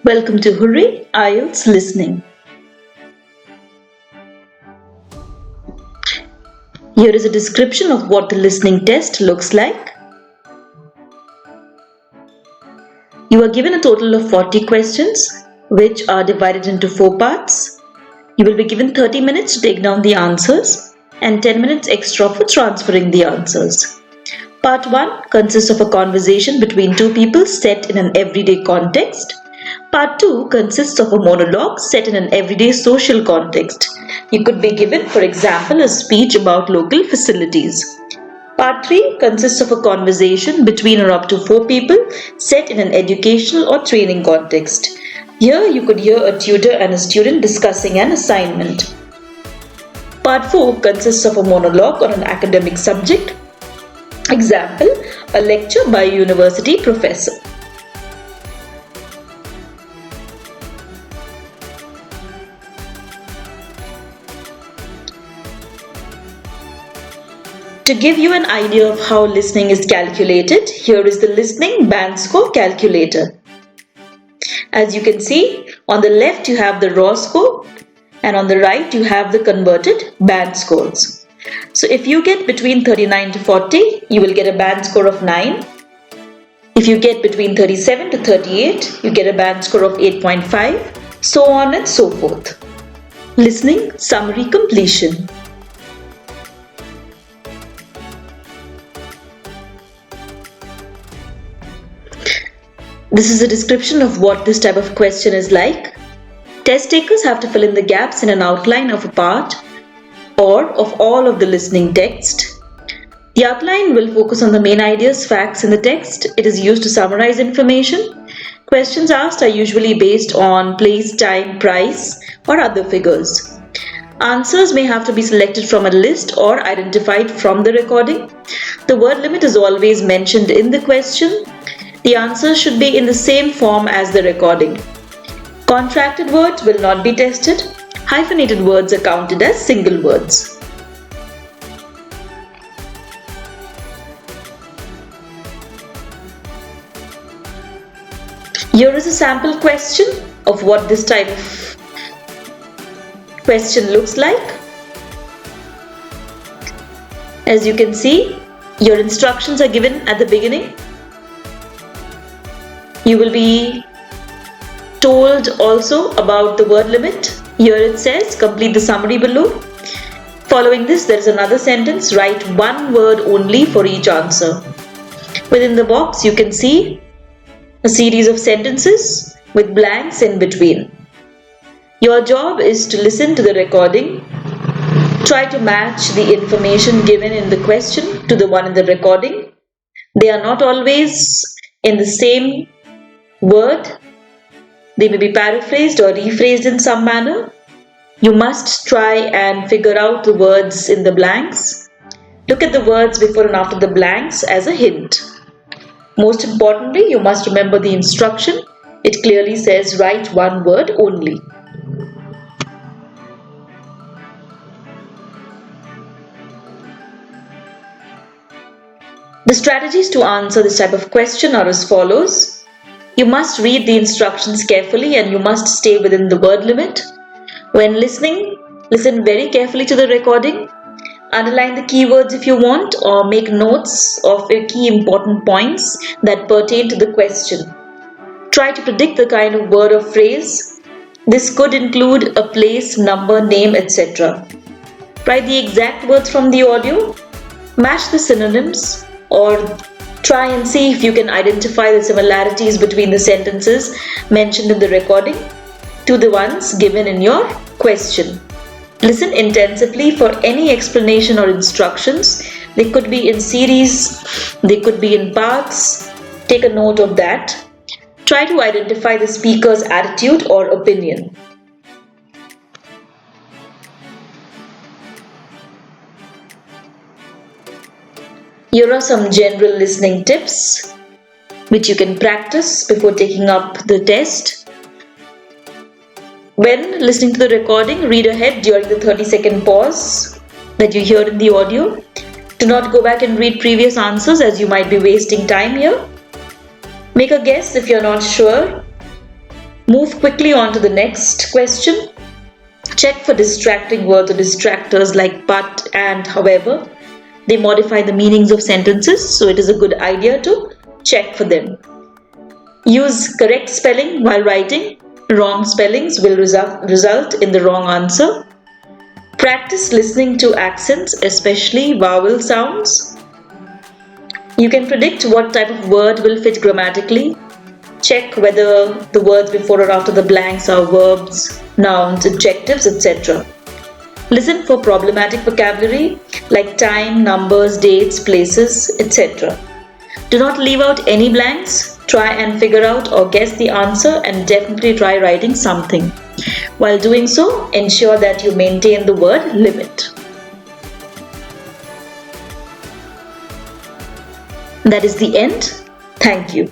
Welcome to Hooray IELTS Listening. Here is a description of what the listening test looks like. You are given a total of 40 questions, which are divided into 4 parts. You will be given 30 minutes to take down the answers and 10 minutes extra for transferring the answers. Part 1 consists of a conversation between two people set in an everyday context. Part 2 consists of a monologue set in an everyday social context. You could be given, for example, a speech about local facilities. Part 3 consists of a conversation between or up to 4 people set in an educational or training context. Here you could hear a tutor and a student discussing an assignment. Part 4 consists of a monologue on an academic subject. Example, a lecture by a university professor. To give you an idea of how listening is calculated, here is the listening band score calculator. As you can see, on the left you have the raw score and on the right you have the converted band scores. So if you get between 39 to 40, you will get a band score of 9. If you get between 37 to 38, you get a band score of 8.5, so on and so forth. Listening summary completion. This is a description of what this type of question is like. Test takers have to fill in the gaps in an outline of a part or of all of the listening text. The outline will focus on the main ideas, facts in the text. It is used to summarize information. Questions asked are usually based on place, time, price, or other figures. Answers may have to be selected from a list or identified from the recording. The word limit is always mentioned in the question. The answers should be in the same form as the recording. Contracted words will not be tested. Hyphenated words are counted as single words. Here is a sample question of what this type of question looks like. As you can see, your instructions are given at the beginning. You will be told also about the word limit. Here it says, complete the summary below. Following this, there is another sentence, write one word only for each answer. Within the box, you can see a series of sentences with blanks in between. Your job is to listen to the recording. Try to match the information given in the question to the one in the recording. They are not always in the same word. They may be paraphrased or rephrased in some manner. You must try and figure out the words in the blanks. Look at the words before and after the blanks as a hint. Most importantly, you must remember the instruction. It clearly says write one word only. The strategies to answer this type of question are as follows. You must read the instructions carefully and you must stay within the word limit. When listening, listen very carefully to the recording. Underline the keywords if you want or make notes of key important points that pertain to the question. Try to predict the kind of word or phrase. This could include a place, number, name, etc. Write the exact words from the audio. Match the synonyms or try and see if you can identify the similarities between the sentences mentioned in the recording to the ones given in your question. Listen intensively for any explanation or instructions. They could be in series, they could be in parts. Take a note of that. Try to identify the speaker's attitude or opinion. Here are some general listening tips which you can practice before taking up the test. When listening to the recording, read ahead during the 30-second pause that you hear in the audio. Do not go back and read previous answers as you might be wasting time here. Make a guess if you're not sure. Move quickly on to the next question. Check for distracting words or distractors like but, and, however. They modify the meanings of sentences, so it is a good idea to check for them. Use correct spelling while writing. Wrong spellings will result in the wrong answer. Practice listening to accents, especially vowel sounds. You can predict what type of word will fit grammatically. Check whether the words before or after the blanks are verbs, nouns, adjectives, etc. Listen for problematic vocabulary like time, numbers, dates, places, etc. Do not leave out any blanks. Try and figure out or guess the answer, and definitely try writing something. While doing so, ensure that you maintain the word limit. That is the end. Thank you.